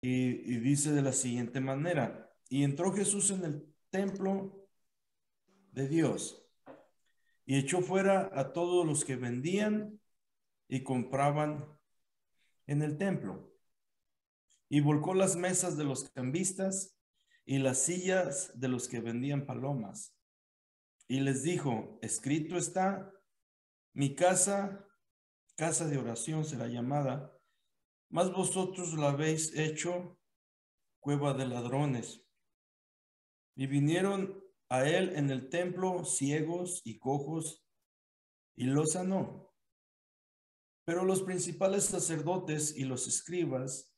y dice de la siguiente manera: y entró Jesús en el templo de Dios y echó fuera a todos los que vendían y compraban en el templo, y volcó las mesas de los cambistas y las sillas de los que vendían palomas, y les dijo: escrito está, mi casa, casa de oración será llamada, mas vosotros la habéis hecho cueva de ladrones. Y vinieron a él en el templo ciegos y cojos, y los sanó. Pero los principales sacerdotes y los escribas,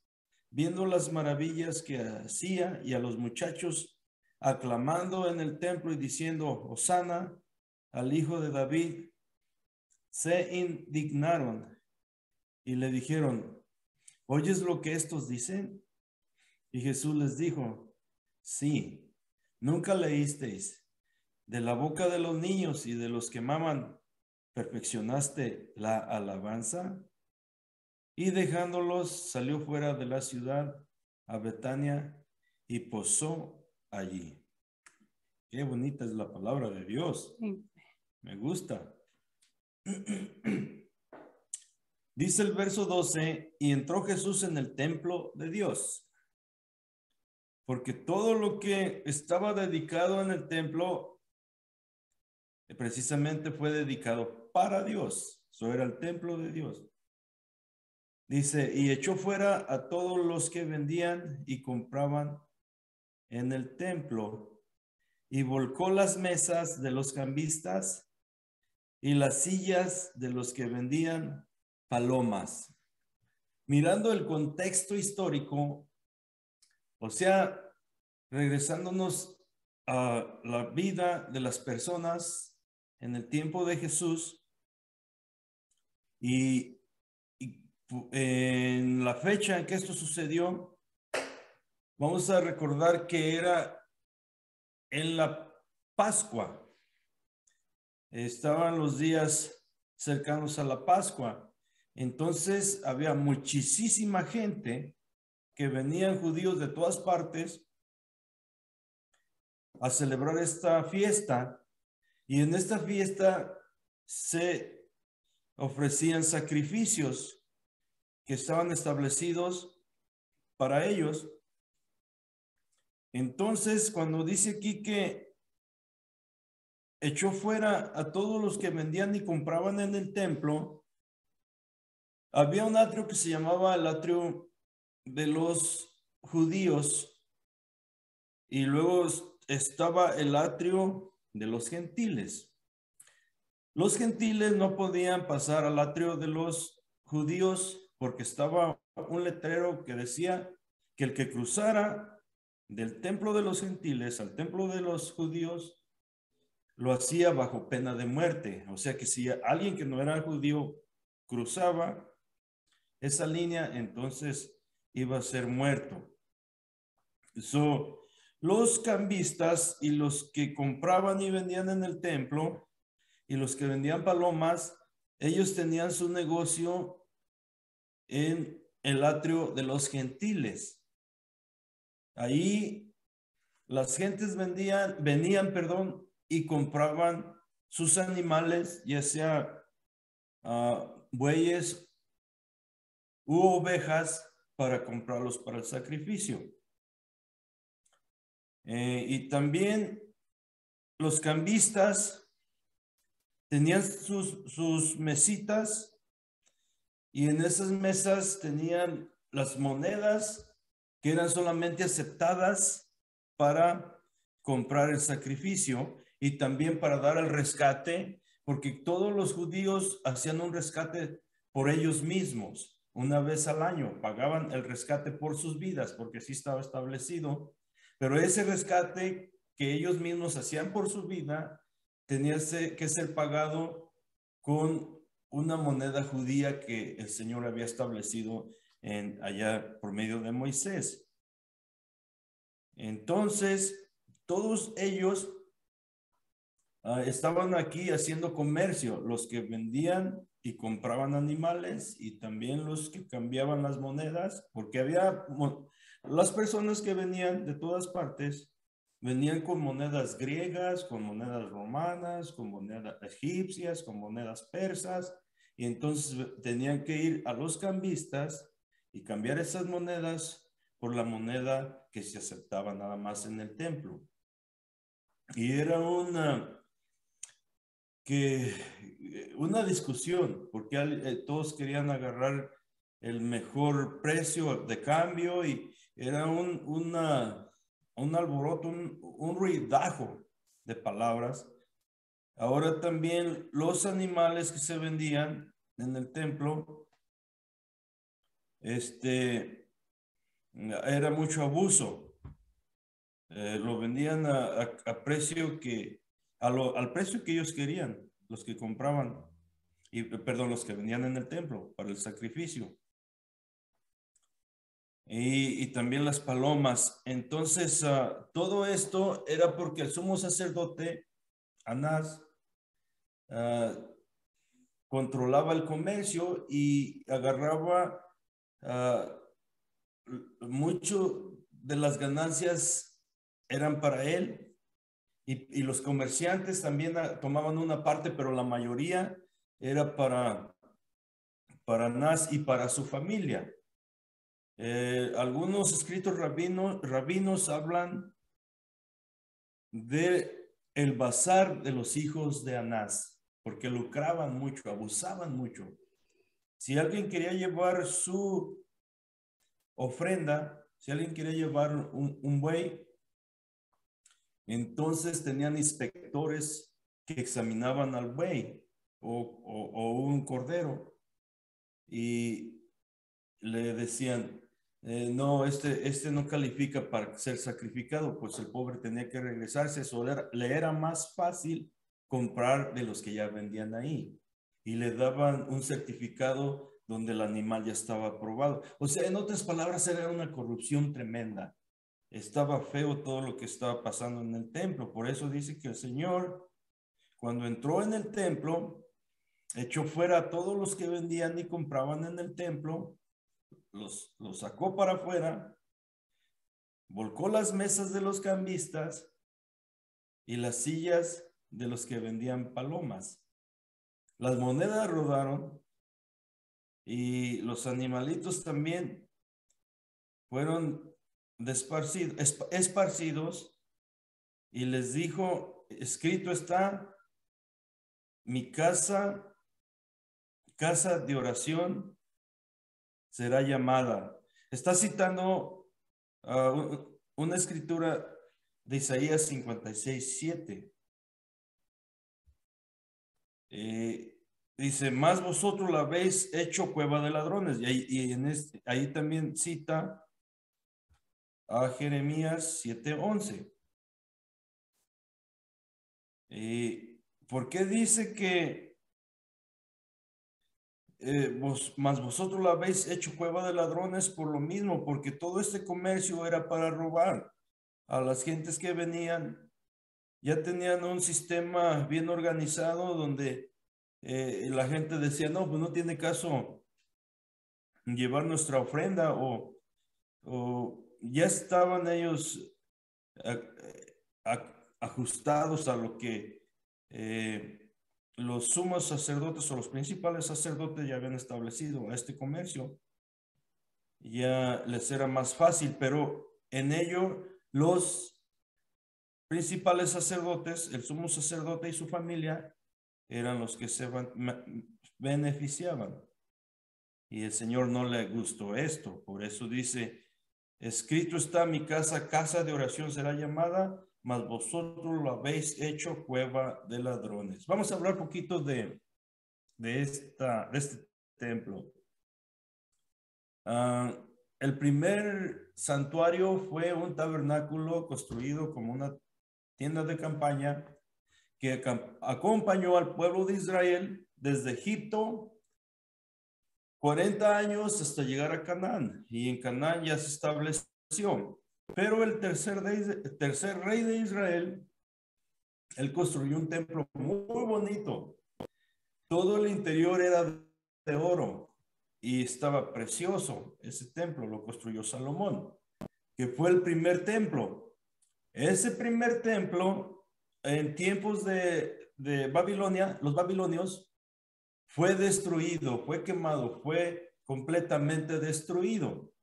viendo las maravillas que hacía y a los muchachos aclamando en el templo y diciendo: Hosana al hijo de David, se indignaron y le dijeron: ¿oyes lo que estos dicen? Y Jesús les dijo: sí, ¿nunca leísteis: de la boca de los niños y de los que maman perfeccionaste la alabanza? Y dejándolos, salió fuera de la ciudad a Betania y posó allí. Qué bonita es la palabra de Dios. Me gusta. Dice el verso 12: y entró Jesús en el templo de Dios. Porque todo lo que estaba dedicado en el templo precisamente fue dedicado para Dios. Eso era el templo de Dios. Dice: y echó fuera a todos los que vendían y compraban en el templo, y volcó las mesas de los cambistas y las sillas de los que vendían palomas. Mirando el contexto histórico, o sea, regresándonos a la vida de las personas en el tiempo de Jesús, y en la fecha en que esto sucedió, vamos a recordar que era en la Pascua. Estaban los días cercanos a la Pascua. Entonces había muchísima gente que venían, judíos de todas partes, a celebrar esta fiesta. Y en esta fiesta se ofrecían sacrificios que estaban establecidos para ellos. Entonces, cuando dice aquí que echó fuera a todos los que vendían y compraban en el templo, había un atrio que se llamaba el atrio de los judíos, y luego estaba el atrio de los gentiles. Los gentiles no podían pasar al atrio de los judíos porque estaba un letrero que decía que el que cruzara del templo de los gentiles al templo de los judíos lo hacía bajo pena de muerte. O sea que si alguien que no era judío cruzaba esa línea, entonces iba a ser muerto. Los cambistas y los que compraban y vendían en el templo y los que vendían palomas, ellos tenían su negocio en el atrio de los gentiles. Ahí las gentes venían, y compraban sus animales, ya sea bueyes u ovejas, para comprarlos para el sacrificio. Y también los cambistas tenían sus mesitas, y en esas mesas tenían las monedas que eran solamente aceptadas para comprar el sacrificio y también para dar el rescate, porque todos los judíos hacían un rescate por ellos mismos. Una vez al año pagaban el rescate por sus vidas, porque sí estaba establecido, pero ese rescate que ellos mismos hacían por su vida tenía que ser pagado con una moneda judía que el Señor había establecido allá por medio de Moisés. Entonces, todos ellos estaban aquí haciendo comercio, los que vendían y compraban animales y también los que cambiaban las monedas, porque había Las personas que venían de todas partes venían con monedas griegas, con monedas romanas, con monedas egipcias, con monedas persas, y entonces tenían que ir a los cambistas y cambiar esas monedas por la moneda que se aceptaba nada más en el templo. Y era una discusión, porque todos querían agarrar el mejor precio de cambio y era un alboroto, un ruidajo de palabras. Ahora también los animales que se vendían en el templo, era mucho abuso. Lo vendían a precio al precio que ellos querían, los que compraban, perdón, los que vendían en el templo para el sacrificio. Y también las palomas. Entonces, todo esto era porque el sumo sacerdote, Anás, controlaba el comercio y agarraba mucho de las ganancias eran para él, y los comerciantes también tomaban una parte, pero la mayoría era para Anás y para su familia. Algunos escritos rabinos hablan de el bazar de los hijos de Anás, porque lucraban mucho, abusaban mucho. Si alguien quería llevar su ofrenda, si alguien quería llevar un buey, entonces tenían inspectores que examinaban al buey o un cordero y le decían, no, este no califica para ser sacrificado, pues el pobre tenía que regresarse. Eso le era más fácil comprar de los que ya vendían ahí y le daban un certificado donde el animal ya estaba aprobado. O sea, en otras palabras, era una corrupción tremenda. Estaba feo todo lo que estaba pasando en el templo. Por eso dice que el Señor, cuando entró en el templo, echó fuera a todos los que vendían y compraban en el templo, los sacó para afuera, volcó las mesas de los cambistas y las sillas de los que vendían palomas. Las monedas rodaron y los animalitos también fueron esparcidos, y les dijo, escrito está, mi casa de oración será llamada. Está citando una escritura de Isaías 56:7. Dice, más vosotros la habéis hecho cueva de ladrones. Ahí también cita a Jeremías 7:11. ¿Por qué dice que más vosotros la habéis hecho cueva de ladrones? Por lo mismo, porque todo este comercio era para robar a las gentes que venían. Ya tenían un sistema bien organizado donde la gente decía, no, pues no tiene caso llevar nuestra ofrenda, o ya estaban ellos ajustados a lo que los sumos sacerdotes o los principales sacerdotes ya habían establecido. A este comercio ya les era más fácil, pero en ello los principales sacerdotes, el sumo sacerdote y su familia, eran los que se beneficiaban. Y el Señor no le gustó esto. Por eso dice, escrito está, mi casa de oración será llamada, mas vosotros lo habéis hecho cueva de ladrones. Vamos a hablar un poquito de este templo. El primer santuario fue un tabernáculo construido como una tienda de campaña que acompañó al pueblo de Israel desde Egipto 40 años hasta llegar a Canaán, y en Canaán ya se estableció. Pero el tercer rey de Israel, él construyó un templo muy bonito. Todo el interior era de oro y estaba precioso. Ese templo lo construyó Salomón. que fue el primer templo. Ese primer templo, en tiempos de Babilonia, los babilonios, fue destruido, fue quemado, fue completamente destruido.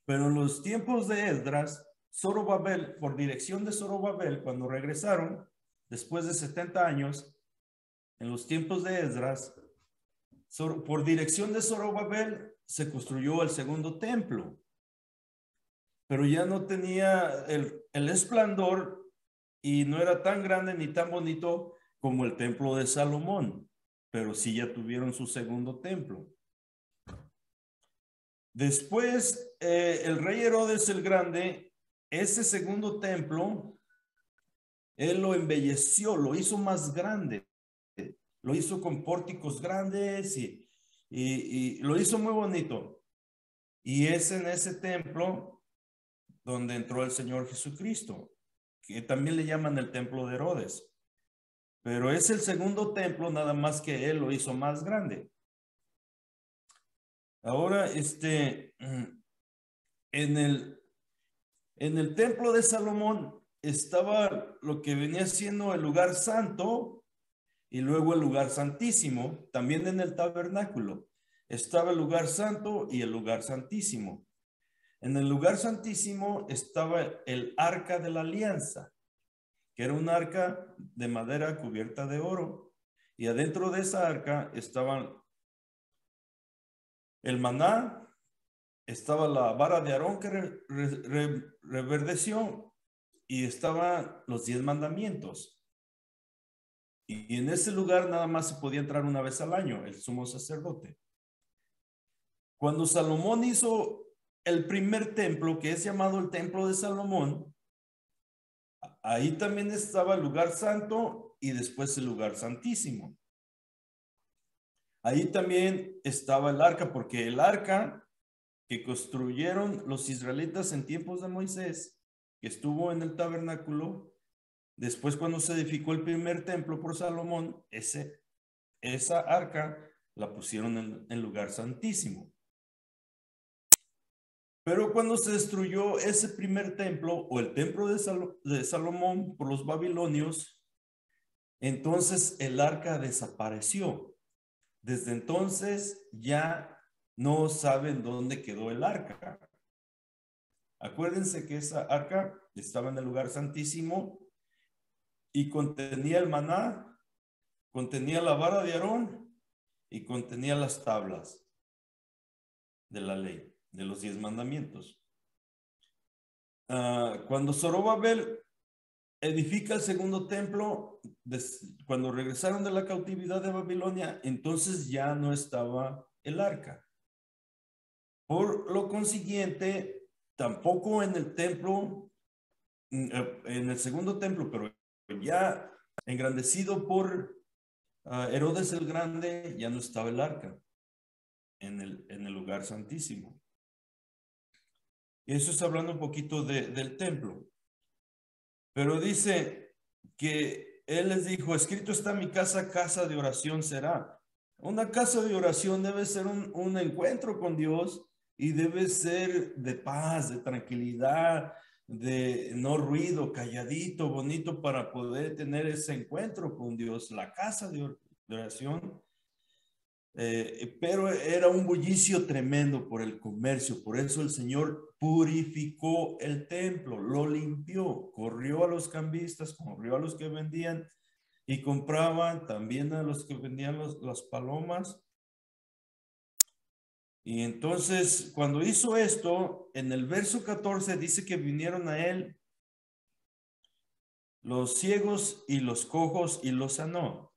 Pero en los tiempos de Esdras, Zorobabel, por dirección de Zorobabel, cuando regresaron, después de 70 años, en los tiempos de Esdras, por dirección de Zorobabel, se construyó el segundo templo. Pero ya no tenía el esplendor y no era tan grande ni tan bonito como el templo de Salomón, pero sí ya tuvieron su segundo templo. Después, el rey Herodes el Grande, ese segundo templo, él lo embelleció, lo hizo más grande, lo hizo con pórticos grandes y lo hizo muy bonito. Y es en ese templo donde entró el Señor Jesucristo, que también le llaman el templo de Herodes. Pero es el segundo templo, nada más que él lo hizo más grande. Ahora, en el templo de Salomón estaba lo que venía siendo el lugar santo y luego el lugar santísimo. También en el tabernáculo estaba el lugar santo y el lugar santísimo. En el lugar santísimo estaba el arca de la alianza, que era un arca de madera cubierta de oro. Y adentro de esa arca estaban el maná, estaba la vara de Aarón que reverdeció y estaban los 10 mandamientos. Y en ese lugar nada más se podía entrar una vez al año, el sumo sacerdote. Cuando Salomón hizo el primer templo, que es llamado el templo de Salomón, ahí también estaba el lugar santo y después el lugar santísimo. Ahí también estaba el arca, porque el arca que construyeron los israelitas en tiempos de Moisés, que estuvo en el tabernáculo, después cuando se edificó el primer templo por Salomón, esa arca la pusieron en el lugar santísimo. Pero cuando se destruyó ese primer templo o el templo de Salomón por los babilonios, entonces el arca desapareció. Desde entonces ya no saben dónde quedó el arca. Acuérdense que esa arca estaba en el lugar santísimo y contenía el maná, contenía la vara de Aarón y contenía las tablas de la ley, de los 10 mandamientos. Cuando Zorobabel edifica el segundo templo, cuando regresaron de la cautividad de Babilonia, entonces ya no estaba el arca. Por lo consiguiente, tampoco en el templo, en el segundo templo, pero ya engrandecido por Herodes el Grande, ya no estaba el arca en el lugar santísimo. Y eso está hablando un poquito del templo. Pero dice que él les dijo, escrito está mi casa, casa de oración será. Una casa de oración debe ser un encuentro con Dios y debe ser de paz, de tranquilidad, de no ruido, calladito, bonito para poder tener ese encuentro con Dios. La casa de oración. Pero era un bullicio tremendo por el comercio, por eso el Señor purificó el templo, lo limpió, corrió a los cambistas, corrió a los que vendían y compraban, también a los que vendían las palomas. Y entonces, cuando hizo esto, en el verso 14 dice que vinieron a él los ciegos y los cojos y los sanó.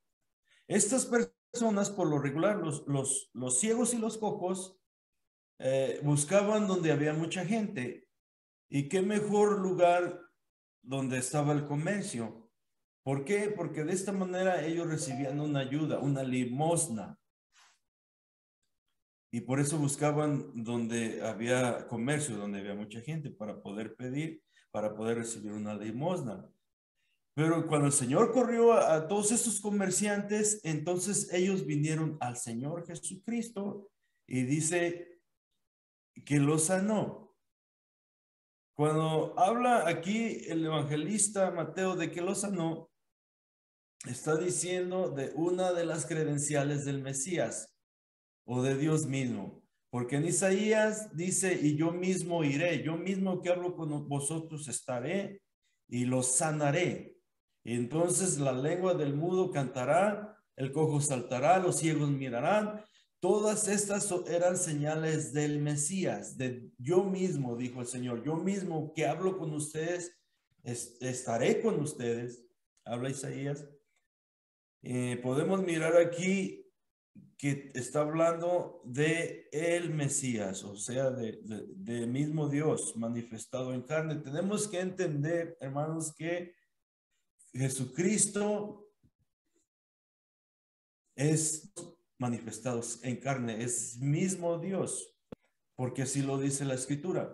Estas personas, por lo regular, los ciegos y los cojos, buscaban donde había mucha gente. ¿Y qué mejor lugar donde estaba el comercio? ¿Por qué? Porque de esta manera ellos recibían una ayuda, una limosna. Y por eso buscaban donde había comercio, donde había mucha gente, para poder pedir, para poder recibir una limosna. Pero cuando el Señor corrió a todos estos comerciantes, entonces ellos vinieron al Señor Jesucristo y dice que los sanó. Cuando habla aquí el evangelista Mateo de que lo sanó, está diciendo de una de las credenciales del Mesías o de Dios mismo. Porque en Isaías dice, y yo mismo iré, yo mismo que hablo con vosotros estaré y los sanaré. Y entonces la lengua del mudo cantará, el cojo saltará, los ciegos mirarán. Todas estas eran señales del Mesías, de yo mismo, dijo el Señor, yo mismo que hablo con ustedes, estaré con ustedes, habla Isaías. Podemos mirar aquí que está hablando de el Mesías, o sea, de mismo Dios manifestado en carne. Tenemos que entender, hermanos, que Jesucristo es manifestado en carne, es mismo Dios, porque así lo dice la Escritura.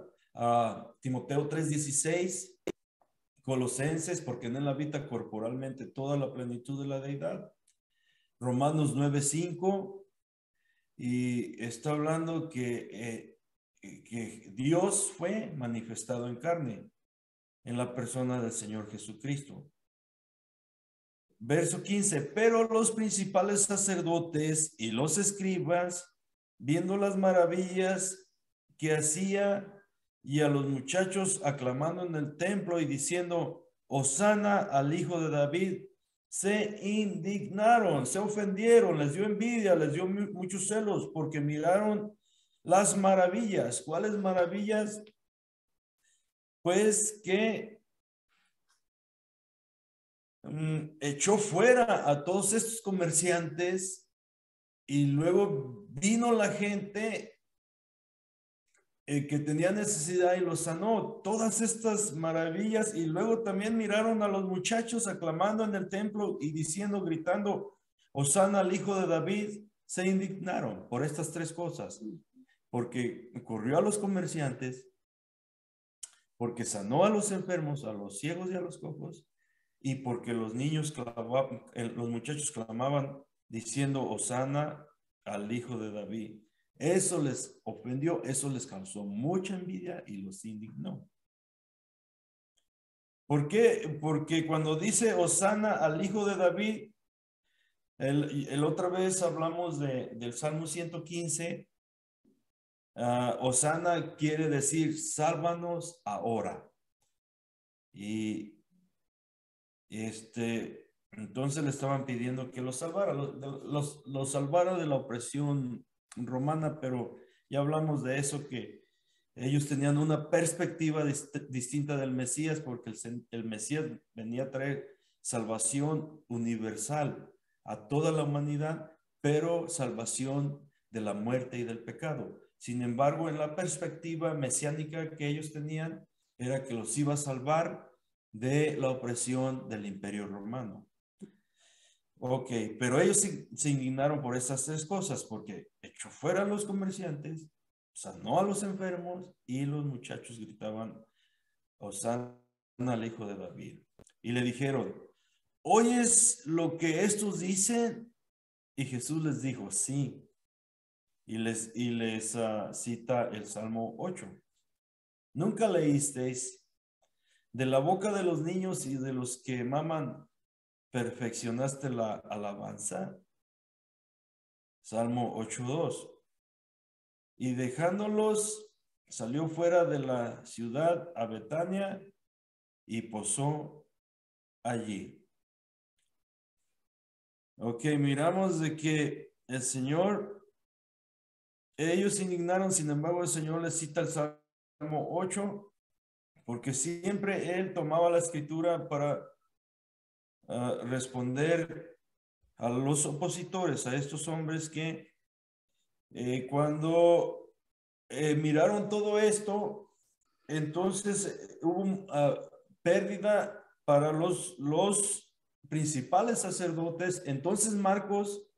Timoteo 3:16, Colosenses, porque en él habita corporalmente toda la plenitud de la deidad. Romanos 9:5, y está hablando que Dios fue manifestado en carne en la persona del Señor Jesucristo. Verso 15, pero los principales sacerdotes y los escribas, viendo las maravillas que hacía y a los muchachos aclamando en el templo y diciendo, Hosana al hijo de David, se indignaron, se ofendieron, les dio envidia, les dio muchos celos porque miraron las maravillas. ¿Cuáles maravillas? Pues que echó fuera a todos estos comerciantes y luego vino la gente que tenía necesidad y los sanó. Todas estas maravillas, y luego también miraron a los muchachos aclamando en el templo y diciendo, gritando, Hosana al hijo de David. Se indignaron por estas tres cosas, porque corrió a los comerciantes, porque sanó a los enfermos, a los ciegos y a los cojos, y porque los niños clamaban, los muchachos clamaban diciendo, Hosana al hijo de David. Eso les ofendió, eso les causó mucha envidia y los indignó. ¿Por qué? Porque cuando dice Hosana al hijo de David, el otra vez hablamos del Salmo 115, Hosana quiere decir, sálvanos ahora. Y entonces le estaban pidiendo que los salvara, los salvara de la opresión romana, pero ya hablamos de eso, que ellos tenían una perspectiva distinta del Mesías, porque el Mesías venía a traer salvación universal a toda la humanidad, pero salvación de la muerte y del pecado. Sin embargo, en la perspectiva mesiánica que ellos tenían, era que los iba a salvar de la opresión del Imperio Romano. Ok, pero ellos se indignaron por esas tres cosas, porque echó fuera a los comerciantes, sanó a los enfermos y los muchachos gritaban, Hosana al hijo de David. Y le dijeron, ¿oyes lo que estos dicen? Y Jesús les dijo, sí. Y les cita el Salmo 8. ¿Nunca leísteis? De la boca de los niños y de los que maman, perfeccionaste la alabanza. Salmo 8:2. Y dejándolos, salió fuera de la ciudad a Betania y posó allí. Ok, miramos de que el Señor, ellos se indignaron, sin embargo el Señor les cita el Salmo 8, porque siempre Él tomaba la escritura para responder a los opositores, a estos hombres que cuando miraron todo esto, entonces hubo pérdida para los principales sacerdotes. Entonces Marcos,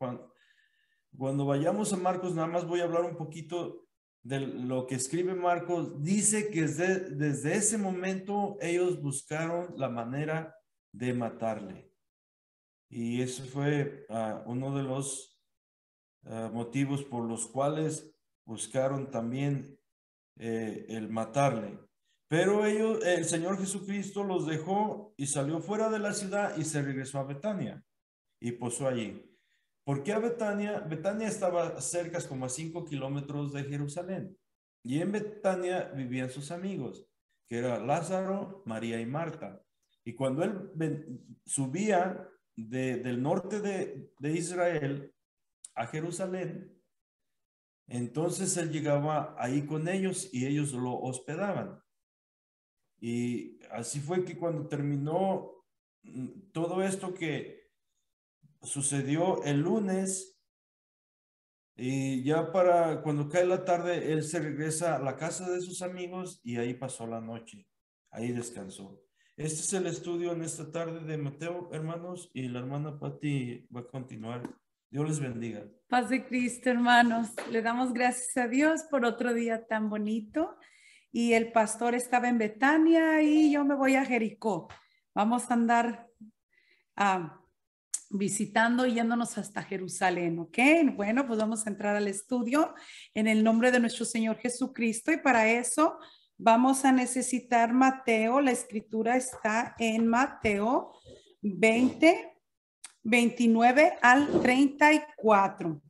cuando vayamos a Marcos, nada más voy a hablar un poquito de lo que escribe Marcos. Dice que desde ese momento ellos buscaron la manera de matarle. Y eso fue uno de los motivos por los cuales buscaron también el matarle. Pero el Señor Jesucristo los dejó y salió fuera de la ciudad y se regresó a Betania y posó allí. ¿Por qué a Betania? Betania estaba cerca, como a 5 kilómetros de Jerusalén. Y en Betania vivían sus amigos, que eran Lázaro, María y Marta. Y cuando él subía del norte de Israel a Jerusalén, entonces él llegaba ahí con ellos y ellos lo hospedaban. Y así fue que cuando terminó todo esto que sucedió el lunes, y ya para cuando cae la tarde, él se regresa a la casa de sus amigos y ahí pasó la noche, ahí descansó. Este es el estudio en esta tarde de Mateo, hermanos, y la hermana Patti va a continuar. Dios les bendiga. Paz de Cristo, hermanos. Le damos gracias a Dios por otro día tan bonito. Y el pastor estaba en Betania y yo me voy a Jericó. Vamos a andar visitando, yéndonos hasta Jerusalén, ¿ok? Bueno, pues vamos a entrar al estudio en el nombre de nuestro Señor Jesucristo y para eso vamos a necesitar Mateo. La escritura está en Mateo 20, 29 al 34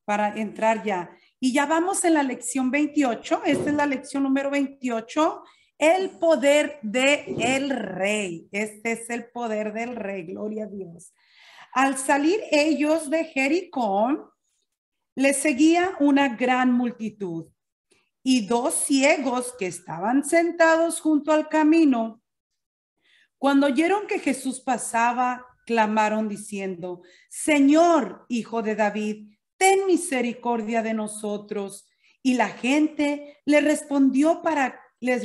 para entrar ya. Y ya vamos en la lección 28. Esta es la lección número 28. El poder del rey. Este es el poder del rey. Gloria a Dios. Al salir ellos de Jericó, les seguía una gran multitud. Y dos ciegos que estaban sentados junto al camino, cuando oyeron que Jesús pasaba, clamaron diciendo: Señor, Hijo de David, ten misericordia de nosotros. Y la gente les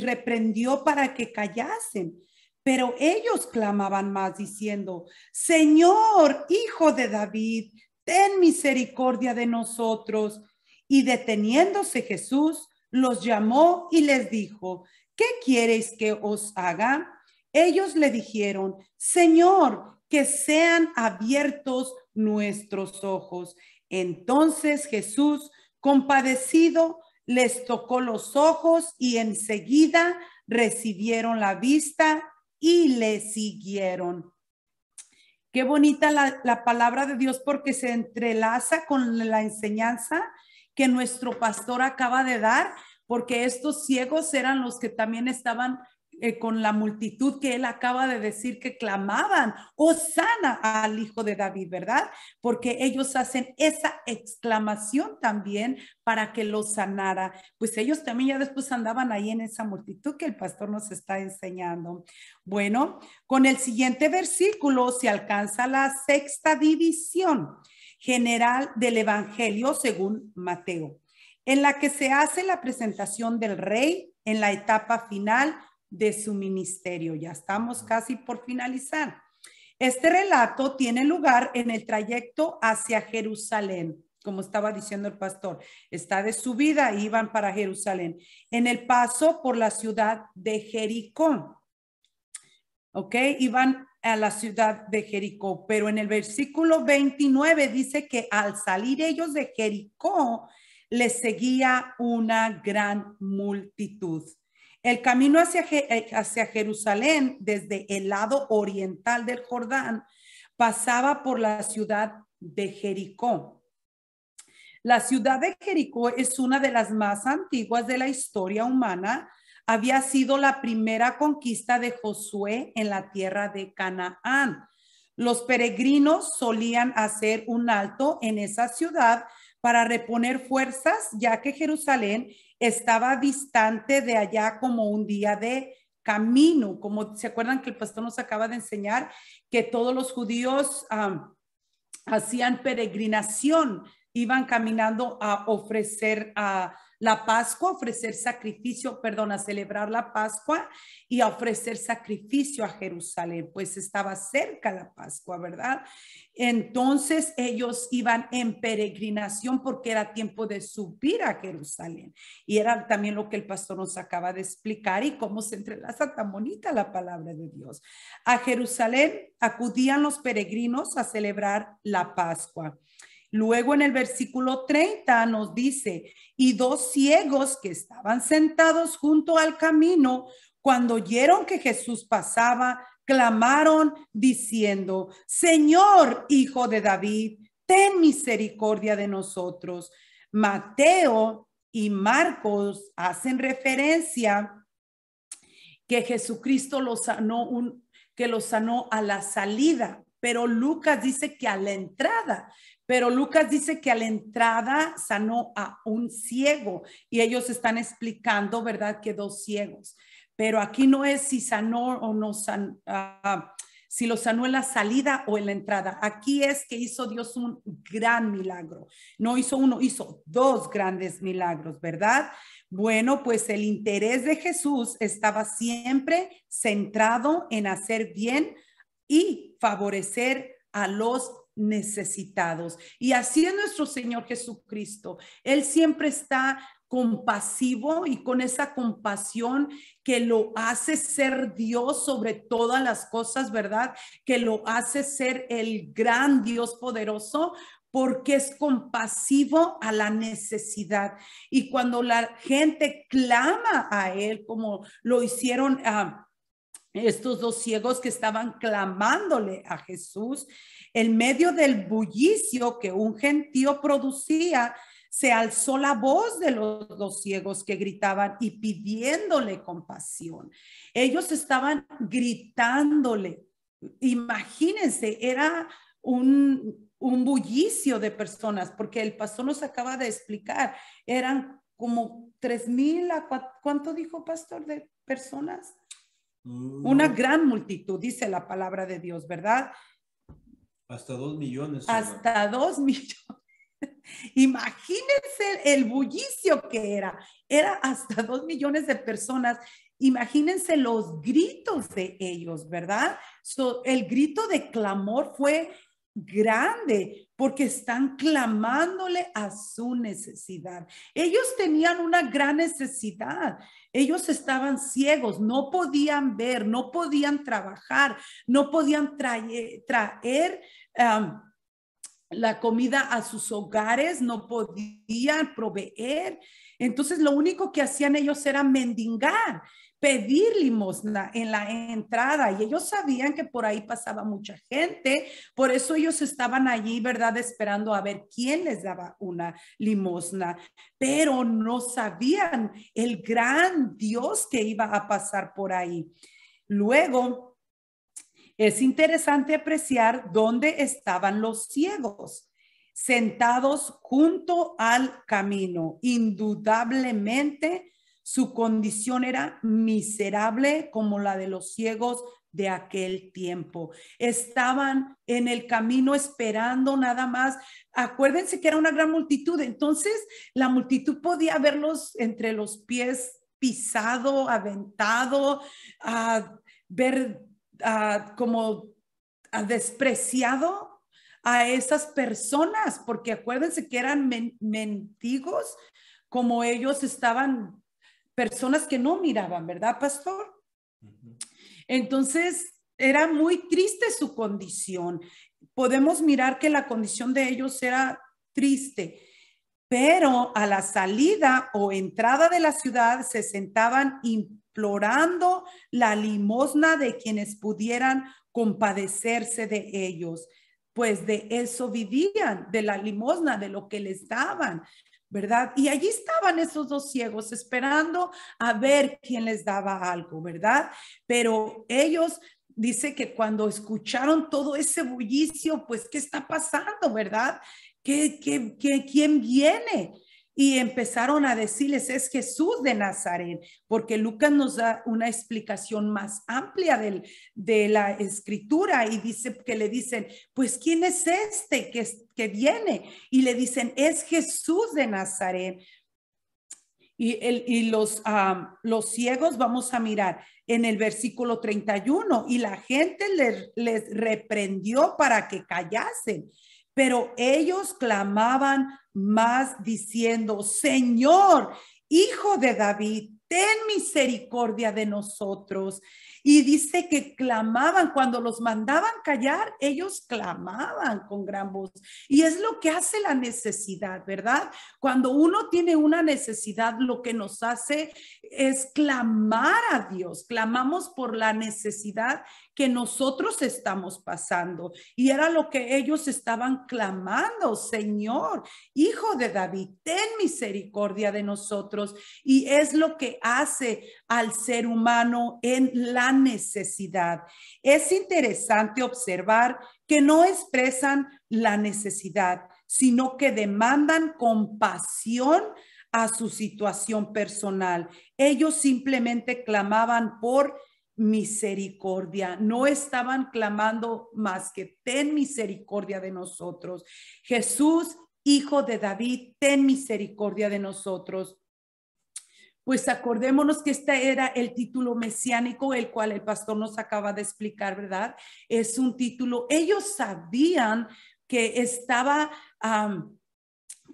reprendió para que callasen. Pero ellos clamaban más diciendo: Señor, Hijo de David, ten misericordia de nosotros. Y deteniéndose Jesús, los llamó y les dijo: ¿qué quieres que os haga? Ellos le dijeron: Señor, que sean abiertos nuestros ojos. Entonces Jesús, compadecido, les tocó los ojos y enseguida recibieron la vista y le siguieron. Qué bonita la palabra de Dios, porque se entrelaza con la enseñanza que nuestro pastor acaba de dar, porque estos ciegos eran los que también estaban con la multitud que él acaba de decir, que clamaban: Hosana al Hijo de David, ¿verdad? Porque ellos hacen esa exclamación también para que lo sanara. Pues ellos también ya después andaban ahí en esa multitud que el pastor nos está enseñando. Bueno, con el siguiente versículo se alcanza la sexta división general del Evangelio según Mateo, en la que se hace la presentación del rey en la etapa final de su ministerio. Ya estamos casi por finalizar. Este relato tiene lugar en el trayecto hacia Jerusalén, como estaba diciendo el pastor. Está de subida, iban para Jerusalén, en el paso por la ciudad de Jericó. ¿Ok? Iban a la ciudad de Jericó, pero en el versículo 29 dice que al salir ellos de Jericó, les seguía una gran multitud. El camino hacia Jerusalén, desde el lado oriental del Jordán, pasaba por la ciudad de Jericó. La ciudad de Jericó es una de las más antiguas de la historia humana. Había sido la primera conquista de Josué en la tierra de Canaán. Los peregrinos solían hacer un alto en esa ciudad para reponer fuerzas, ya que Jerusalén estaba distante de allá como un día de camino. Como se acuerdan que el pastor nos acaba de enseñar que todos los judíos hacían peregrinación, iban caminando a ofrecer la Pascua, ofrecer sacrificio, a celebrar la Pascua y a ofrecer sacrificio a Jerusalén, pues estaba cerca la Pascua, ¿verdad? Entonces ellos iban en peregrinación porque era tiempo de subir a Jerusalén. Y era también lo que el pastor nos acaba de explicar y cómo se entrelaza tan bonita la palabra de Dios. A Jerusalén acudían los peregrinos a celebrar la Pascua. Luego en el versículo 30 nos dice, y dos ciegos que estaban sentados junto al camino, cuando oyeron que Jesús pasaba, clamaron diciendo, Señor, Hijo de David, ten misericordia de nosotros. Mateo y Marcos hacen referencia que Jesucristo que lo sanó a la salida, pero Lucas dice que a la entrada. Pero Lucas dice que a la entrada sanó a un ciego y ellos están explicando, ¿verdad? Que dos ciegos. Pero aquí no es si sanó o no sanó, si lo sanó en la salida o en la entrada. Aquí es que hizo Dios un gran milagro. No hizo uno, hizo dos grandes milagros, ¿verdad? Bueno, pues el interés de Jesús estaba siempre centrado en hacer bien y favorecer a los necesitados. Y así es nuestro Señor Jesucristo. Él siempre está compasivo y con esa compasión que lo hace ser Dios sobre todas las cosas, ¿verdad? Que lo hace ser el gran Dios poderoso, porque es compasivo a la necesidad. Y cuando la gente clama a Él, como lo hicieron estos dos ciegos que estaban clamándole a Jesús, en medio del bullicio que un gentío producía, se alzó la voz de los dos ciegos que gritaban y pidiéndole compasión. Ellos estaban gritándole. Imagínense, era un bullicio de personas, porque el pastor nos acaba de explicar, eran como 3,000, ¿cuánto dijo pastor de personas? Una gran multitud, dice la palabra de Dios, ¿verdad? Hasta 2 millones. Hasta 2 millones. Imagínense el bullicio que era hasta 2 millones de personas. Imagínense los gritos de ellos, ¿verdad? El grito de clamor fue grande porque están clamándole a su necesidad. Ellos tenían una gran necesidad. Ellos estaban ciegos, no podían ver, no podían trabajar, no podían traer la comida a sus hogares, no podían proveer. Entonces lo único que hacían ellos era mendigar, pedir limosna en la entrada, y ellos sabían que por ahí pasaba mucha gente, por eso ellos estaban allí, ¿verdad? Esperando a ver quién les daba una limosna, pero no sabían el gran Dios que iba a pasar por ahí. Luego, es interesante apreciar dónde estaban los ciegos, sentados junto al camino. Indudablemente, su condición era miserable como la de los ciegos de aquel tiempo. Estaban en el camino esperando nada más. Acuérdense que era una gran multitud, entonces la multitud podía verlos entre los pies pisado, aventado, ver como despreciado a esas personas, porque acuérdense que eran mendigos, como ellos estaban, personas que no miraban, ¿verdad, pastor? Entonces, era muy triste su condición. Podemos mirar que la condición de ellos era triste, pero a la salida o entrada de la ciudad se sentaban implorando la limosna de quienes pudieran compadecerse de ellos, pues de eso vivían, de la limosna, de lo que les daban, ¿verdad? Y allí estaban esos dos ciegos esperando a ver quién les daba algo, ¿verdad? Pero ellos, dice que cuando escucharon todo ese bullicio, pues, ¿qué está pasando, verdad? ¿Quién viene? Y empezaron a decirles, es Jesús de Nazaret, porque Lucas nos da una explicación más amplia de la escritura y dice que le dicen, pues, ¿quién es este que viene? Y le dicen, es Jesús de Nazaret. Y los ciegos, vamos a mirar en el versículo 31, y la gente les reprendió para que callasen. Pero ellos clamaban más diciendo, Señor, Hijo de David, ten misericordia de nosotros. Y dice que clamaban, cuando los mandaban callar, ellos clamaban con gran voz. Y es lo que hace la necesidad, ¿verdad? Cuando uno tiene una necesidad, lo que nos hace es clamar a Dios. Clamamos por la necesidad que nosotros estamos pasando. Y era lo que ellos estaban clamando: Señor, Hijo de David, ten misericordia de nosotros. Y es lo que hace al ser humano en la necesidad. Es interesante observar que no expresan la necesidad, sino que demandan compasión a su situación personal. Ellos simplemente clamaban por misericordia, no estaban clamando más que ten misericordia de nosotros. Jesús, Hijo de David, ten misericordia de nosotros. Pues acordémonos que este era el título mesiánico, el cual el pastor nos acaba de explicar, ¿verdad? Es un título, ellos sabían que estaba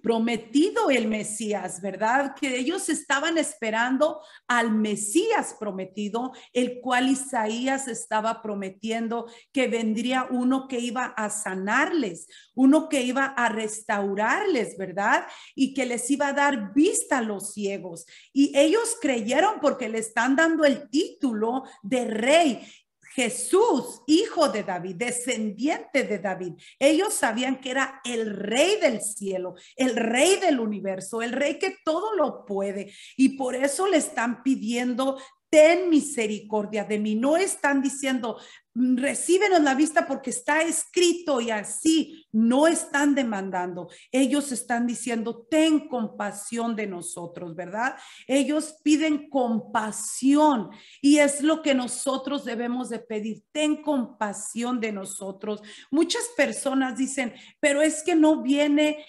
prometido el Mesías, ¿verdad? Que ellos estaban esperando al Mesías prometido, el cual Isaías estaba prometiendo que vendría uno que iba a sanarles, uno que iba a restaurarles, ¿verdad? Y que les iba a dar vista a los ciegos. Y ellos creyeron porque le están dando el título de rey. Jesús, hijo de David, descendiente de David. Ellos sabían que era el rey del cielo, el rey del universo, el rey que todo lo puede. Y por eso le están pidiendo, ten misericordia de mí. No están diciendo, recíbenos la vista porque está escrito y así. No están demandando. Ellos están diciendo, ten compasión de nosotros, ¿verdad? Ellos piden compasión y es lo que nosotros debemos de pedir. Ten compasión de nosotros. Muchas personas dicen, pero es que no viene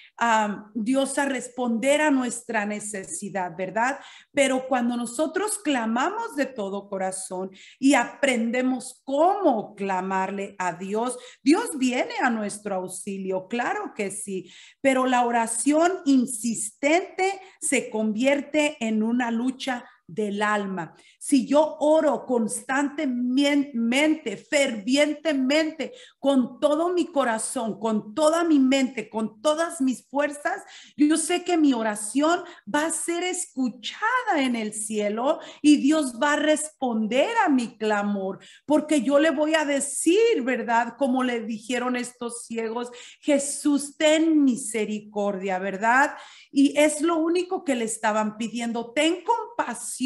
Dios a responder a nuestra necesidad, ¿verdad? Pero cuando nosotros clamamos de todo corazón y aprendemos cómo clamarle a Dios, Dios viene a nuestro auxilio, claro que sí, pero la oración insistente se convierte en una lucha del alma. Si yo oro constantemente, fervientemente, con todo mi corazón, con toda mi mente, con todas mis fuerzas, yo sé que mi oración va a ser escuchada en el cielo y Dios va a responder a mi clamor, porque yo le voy a decir, ¿verdad? Como le dijeron estos ciegos, Jesús, ten misericordia, ¿verdad? Y es lo único que le estaban pidiendo, ten compasión.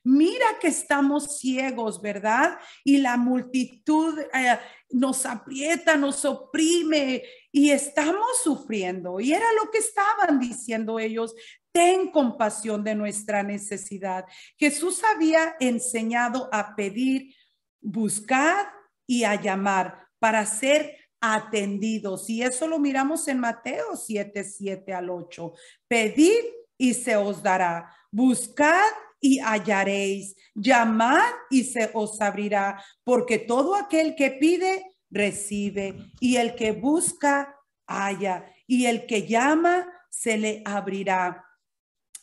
Mira que estamos ciegos, ¿verdad? Y la multitud nos aprieta, nos oprime y estamos sufriendo. Y era lo que estaban diciendo ellos. Ten compasión de nuestra necesidad. Jesús había enseñado a pedir, buscar y a llamar para ser atendidos. Y eso lo miramos en Mateo 7:7-8. Pedid y se os dará. Buscad y hallaréis. Llamad y se os abrirá. Porque todo aquel que pide, recibe. Y el que busca, halla. Y el que llama, se le abrirá.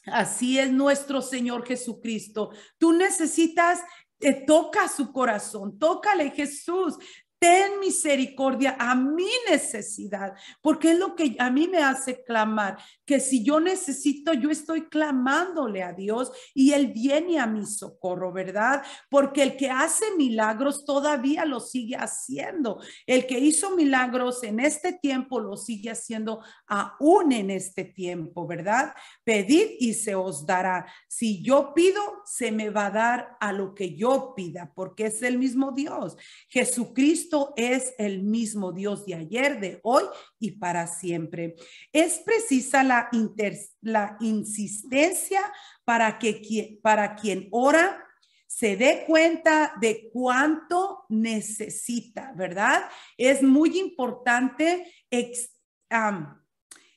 Así es nuestro Señor Jesucristo. Tú necesitas, toca su corazón, tócale, Jesús. Ten misericordia a mi necesidad, porque es lo que a mí me hace clamar, que si yo necesito, yo estoy clamándole a Dios y Él viene a mi socorro, ¿verdad? Porque el que hace milagros todavía lo sigue haciendo. El que hizo milagros en este tiempo lo sigue haciendo aún en este tiempo, ¿verdad? Pedid y se os dará. Si yo pido, se me va a dar a lo que yo pida, porque es el mismo Dios. Jesucristo es el mismo Dios de ayer, de hoy y para siempre. Es precisa la insistencia para quien ora se dé cuenta de cuánto necesita, ¿verdad? Es muy importante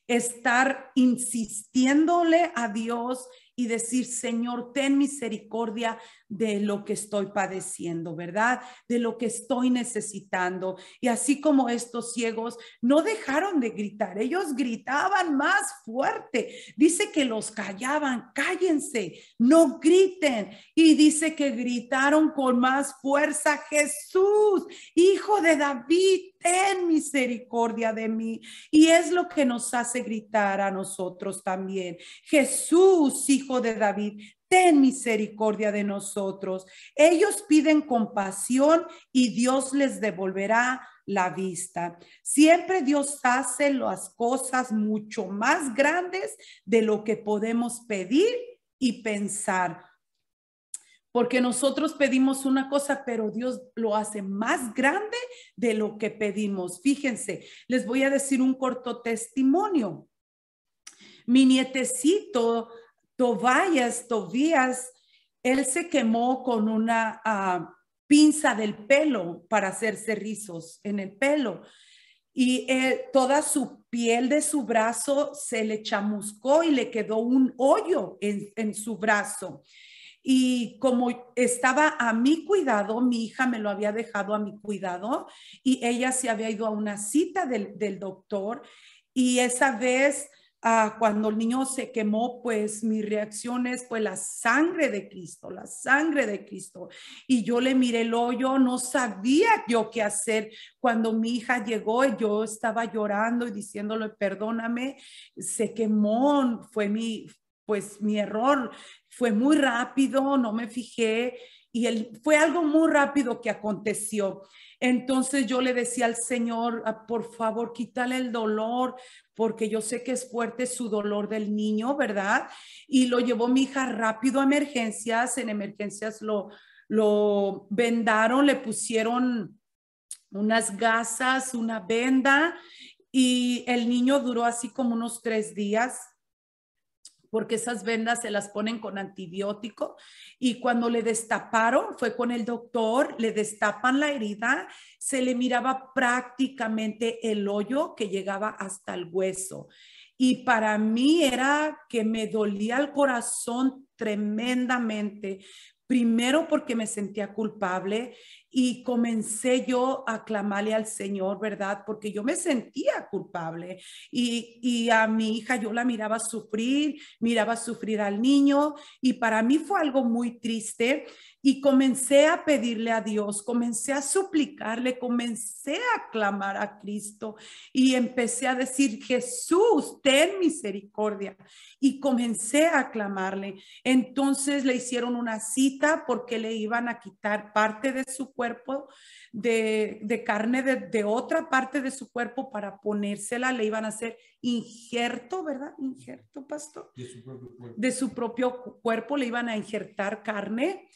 estar insistiéndole a Dios y decir, Señor, ten misericordia de lo que estoy padeciendo, ¿verdad? De lo que estoy necesitando. Y así como estos ciegos no dejaron de gritar, ellos gritaban más fuerte. Dice que los callaban, cállense, no griten. Y dice que gritaron con más fuerza, Jesús, Hijo de David, ten misericordia de mí. Y es lo que nos hace gritar a nosotros también. Jesús, Hijo de David, ten misericordia de nosotros. Ellos piden compasión y Dios les devolverá la vista. Siempre Dios hace las cosas mucho más grandes de lo que podemos pedir y pensar. Porque nosotros pedimos una cosa, pero Dios lo hace más grande de lo que pedimos. Fíjense, les voy a decir un corto testimonio. Mi nietecito Tobías, él se quemó con una pinza del pelo para hacerse rizos en el pelo. Y toda su piel de su brazo se le chamuscó y le quedó un hoyo en su brazo. Y como estaba a mi cuidado, mi hija me lo había dejado a mi cuidado y ella se había ido a una cita del doctor. Y esa vez, cuando el niño se quemó, pues mi reacción es pues la sangre de Cristo, la sangre de Cristo. Y yo le miré el hoyo, no sabía yo qué hacer. Cuando mi hija llegó, yo estaba llorando y diciéndole, perdóname, se quemó, fue mi error, fue muy rápido, no me fijé y fue algo muy rápido que aconteció. Entonces yo le decía al Señor, por favor, quítale el dolor, porque yo sé que es fuerte su dolor del niño, ¿verdad? Y lo llevó mi hija rápido a emergencias. En emergencias lo vendaron, le pusieron unas gasas, una venda, y el niño duró así como unos 3 días, porque esas vendas se las ponen con antibiótico. Y cuando le destaparon, fue con el doctor, le destapan la herida, se le miraba prácticamente el hoyo que llegaba hasta el hueso. Y para mí era que me dolía el corazón tremendamente. Primero porque me sentía culpable y comencé yo a clamarle al Señor, ¿verdad? Porque yo me sentía culpable y a mi hija yo la miraba sufrir al niño, y para mí fue algo muy triste. Y comencé a pedirle a Dios, comencé a suplicarle, comencé a clamar a Cristo y empecé a decir, Jesús, ten misericordia. Y comencé a clamarle. Entonces le hicieron una cita porque le iban a quitar parte de su cuerpo, de carne de otra parte de su cuerpo para ponérsela. Le iban a hacer injerto, ¿verdad? Injerto, pastor. De su propio cuerpo. De su propio cuerpo le iban a injertar carne.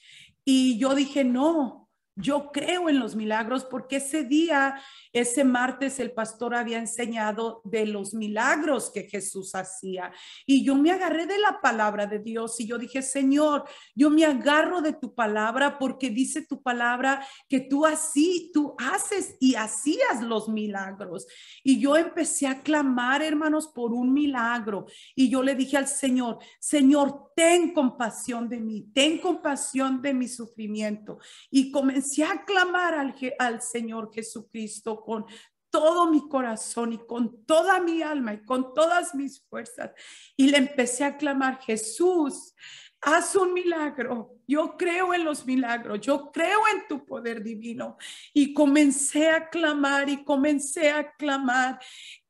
Y yo dije, no, yo creo en los milagros, porque ese martes, el pastor había enseñado de los milagros que Jesús hacía. Y yo me agarré de la palabra de Dios y yo dije, Señor, yo me agarro de tu palabra, porque dice tu palabra que tú haces y hacías los milagros. Y yo empecé a clamar, hermanos, por un milagro. Y yo le dije al Señor, Señor, ten compasión de mí, ten compasión de mi sufrimiento. Y comencé a clamar al Señor Jesucristo con todo mi corazón y con toda mi alma y con todas mis fuerzas. Y le empecé a clamar, Jesús, haz un milagro. Yo creo en los milagros, yo creo en tu poder divino. Y comencé a clamar y comencé a clamar.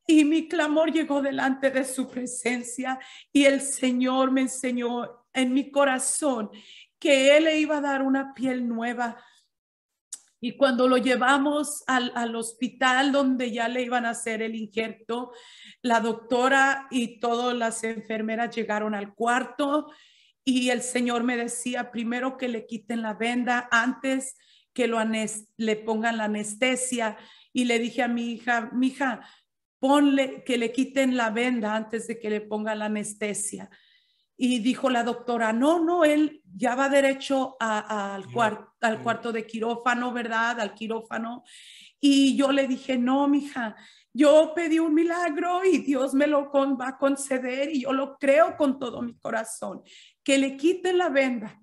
Y mi clamor llegó delante de su presencia, y el Señor me enseñó en mi corazón que Él le iba a dar una piel nueva. Y cuando lo llevamos al hospital donde ya le iban a hacer el injerto, la doctora y todas las enfermeras llegaron al cuarto y el Señor me decía, primero que le quiten la venda antes que le pongan la anestesia. Y le dije a mi hija, ponle que le quiten la venda antes de que le pongan la anestesia. Y dijo la doctora, no, él ya va derecho al cuarto de quirófano, ¿verdad? Al quirófano. Y yo le dije, no, mija, yo pedí un milagro y Dios me lo va a conceder, y yo lo creo con todo mi corazón. que le quiten la venda.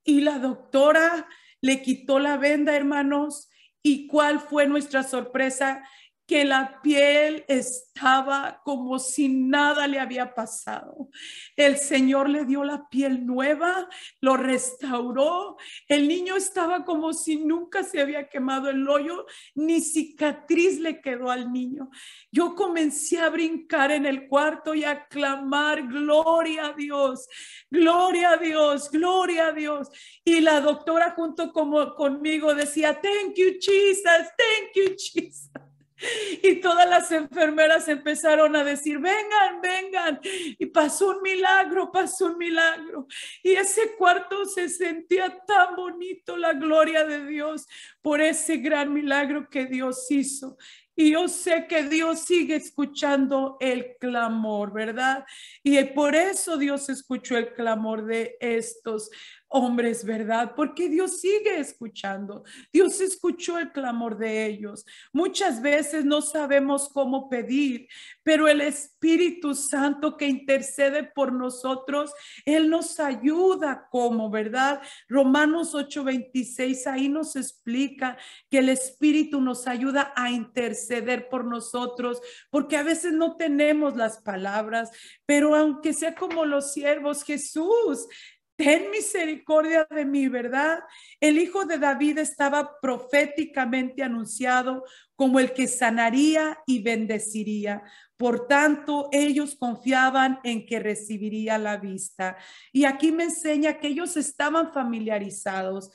Y la doctora le quitó la venda, hermanos. ¿Y cuál fue nuestra sorpresa? Que la piel estaba como si nada le había pasado. El Señor le dio la piel nueva, lo restauró. El niño estaba como si nunca se había quemado el hoyo, ni cicatriz le quedó al niño. Yo comencé a brincar en el cuarto y a clamar, gloria a Dios, gloria a Dios, gloria a Dios. Y la doctora junto conmigo decía, thank you, Jesus, thank you, Jesus. Y todas las enfermeras empezaron a decir, vengan, vengan. Y pasó un milagro, pasó un milagro. Y ese cuarto se sentía tan bonito, la gloria de Dios, por ese gran milagro que Dios hizo. Y yo sé que Dios sigue escuchando el clamor, ¿verdad? Y por eso Dios escuchó el clamor de estos hombres, ¿verdad? Porque Dios sigue escuchando. Dios escuchó el clamor de ellos. Muchas veces no sabemos cómo pedir, pero el Espíritu Santo que intercede por nosotros, Él nos ayuda como, ¿verdad? Romanos 8:26, ahí nos explica que el Espíritu nos ayuda a interceder por nosotros, porque a veces no tenemos las palabras, pero aunque sea como los siervos, Jesús, ten misericordia de mí, ¿verdad? El hijo de David estaba proféticamente anunciado como el que sanaría y bendeciría. Por tanto, ellos confiaban en que recibiría la vista. Y aquí me enseña que ellos estaban familiarizados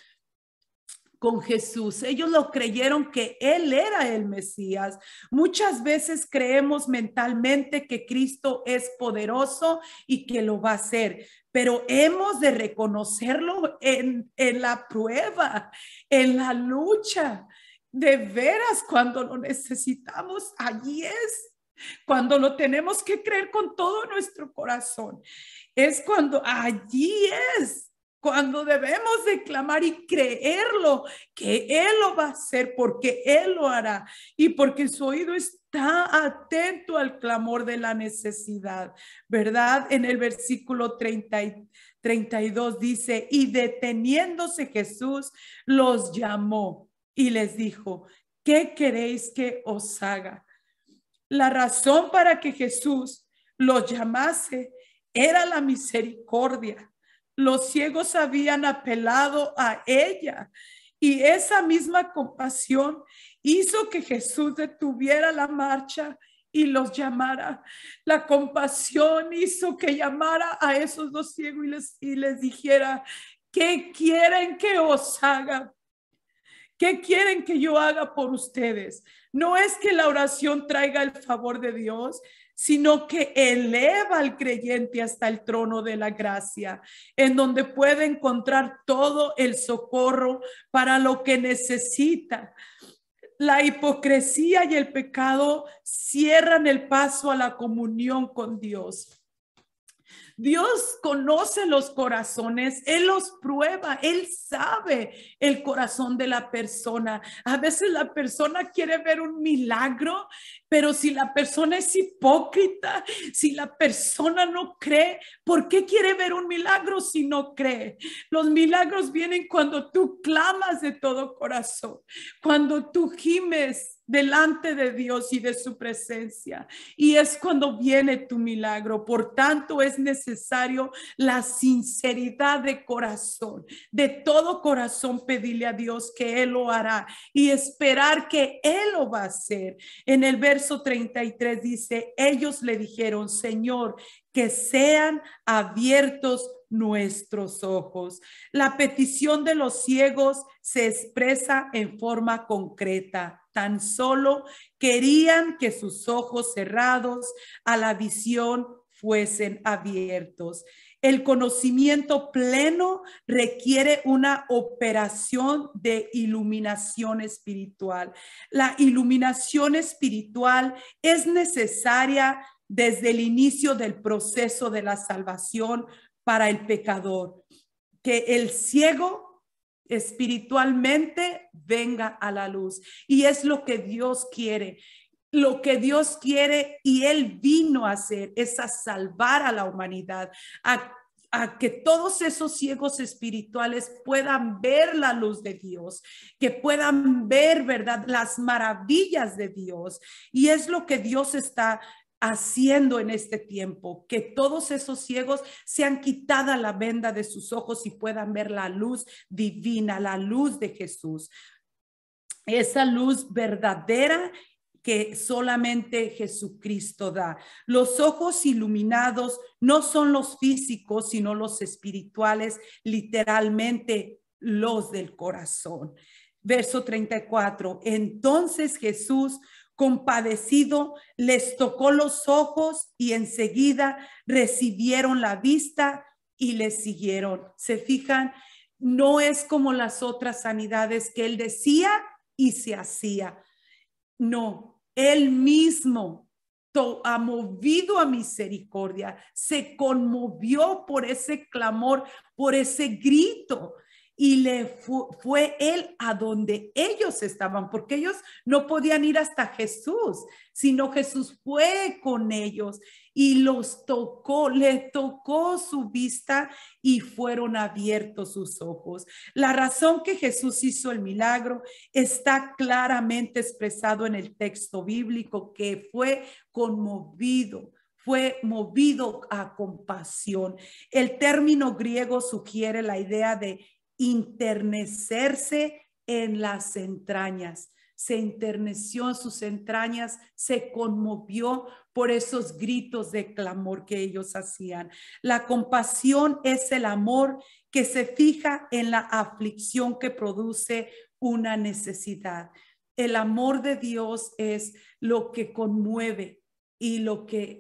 con Jesús. Ellos lo creyeron que Él era el Mesías. Muchas veces creemos mentalmente que Cristo es poderoso y que lo va a hacer, pero hemos de reconocerlo en la prueba, en la lucha. De veras, cuando lo necesitamos, allí es. Cuando lo tenemos que creer con todo nuestro corazón, es cuando allí es. Cuando debemos de clamar y creerlo, que Él lo va a hacer, porque Él lo hará y porque su oído está atento al clamor de la necesidad, ¿verdad? En el versículo 32 dice, y deteniéndose Jesús los llamó y les dijo, ¿qué queréis que os haga? La razón para que Jesús los llamase era la misericordia. Los ciegos habían apelado a ella y esa misma compasión hizo que Jesús detuviera la marcha y los llamara. La compasión hizo que llamara a esos dos ciegos y les dijera, ¿qué quieren que os haga? ¿Qué quieren que yo haga por ustedes? No es que la oración traiga el favor de Dios, sino que eleva al creyente hasta el trono de la gracia, en donde puede encontrar todo el socorro para lo que necesita. La hipocresía y el pecado cierran el paso a la comunión con Dios. Dios conoce los corazones, Él los prueba, Él sabe el corazón de la persona. A veces la persona quiere ver un milagro, pero si la persona es hipócrita, si la persona no cree, ¿por qué quiere ver un milagro si no cree? Los milagros vienen cuando tú clamas de todo corazón, cuando tú gimes delante de Dios y de su presencia. Y es cuando viene tu milagro. Por tanto, es necesario la sinceridad de corazón, de todo corazón pedirle a Dios que Él lo hará y esperar que Él lo va a hacer. En el verso 33 dice, ellos le dijeron, Señor, que sean abiertos nuestros ojos. La petición de los ciegos se expresa en forma concreta. Tan solo querían que sus ojos cerrados a la visión fuesen abiertos. El conocimiento pleno requiere una operación de iluminación espiritual. La iluminación espiritual es necesaria desde el inicio del proceso de la salvación para el pecador. Que el ciego espiritualmente venga a la luz. Y es lo que Dios quiere. Lo que Dios quiere y Él vino a hacer es a salvar a la humanidad, a que todos esos ciegos espirituales puedan ver la luz de Dios, que puedan ver, ¿verdad?, las maravillas de Dios. Y es lo que Dios está haciendo en este tiempo, que todos esos ciegos sean quitada la venda de sus ojos y puedan ver la luz divina, la luz de Jesús. Esa luz verdadera que solamente Jesucristo da. Los ojos iluminados no son los físicos, sino los espirituales, literalmente los del corazón. Verso 34. Entonces Jesús, compadecido, les tocó los ojos y enseguida recibieron la vista y les siguieron. ¿Se fijan? No es como las otras sanidades que él decía y se hacía. No, él mismo ha movido a misericordia, se conmovió por ese clamor, por ese grito, y fue él a donde ellos estaban, porque ellos no podían ir hasta Jesús, sino Jesús fue con ellos y los tocó, le tocó su vista y fueron abiertos sus ojos. La razón que Jesús hizo el milagro está claramente expresado en el texto bíblico, que fue conmovido, fue movido a compasión. El término griego sugiere la idea de enternecerse en las entrañas. Se enterneció en sus entrañas, se conmovió por esos gritos de clamor que ellos hacían. La compasión es el amor que se fija en la aflicción que produce una necesidad. El amor de Dios es lo que conmueve y lo que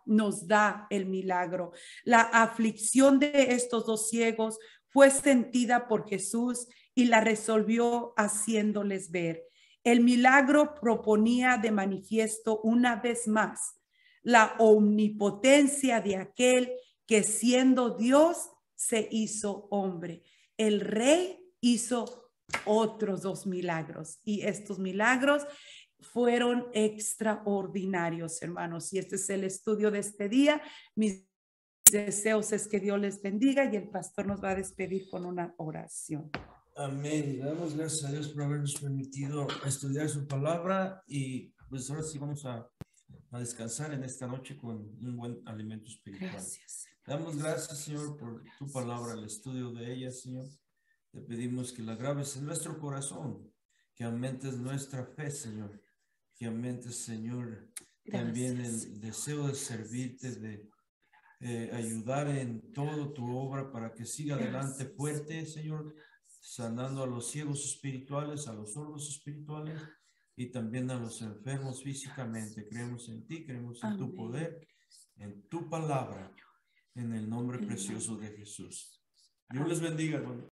nos da el milagro. La aflicción de estos dos ciegos fue sentida por Jesús y la resolvió haciéndoles ver. El milagro proponía de manifiesto una vez más la omnipotencia de aquel que siendo Dios se hizo hombre. El rey hizo otros dos milagros y estos milagros fueron extraordinarios, hermanos. Y este es el estudio de este día. Mis deseos es que Dios les bendiga y el pastor nos va a despedir con una oración. Amén. Damos gracias a Dios por habernos permitido estudiar su palabra y pues ahora sí vamos a descansar en esta noche con un buen alimento espiritual. Gracias. Damos gracias, Señor, por tu palabra, el estudio de ella, Señor. Te pedimos que la grabes en nuestro corazón, que aumentes nuestra fe, Señor, que aumentes, Señor, también el deseo de servirte, de ayudar en todo tu obra para que siga adelante fuerte, Señor, sanando a los ciegos espirituales, a los sordos espirituales y también a los enfermos físicamente. Creemos en ti, creemos en tu poder, en tu palabra, en el nombre precioso de Jesús. Dios les bendiga, hermano.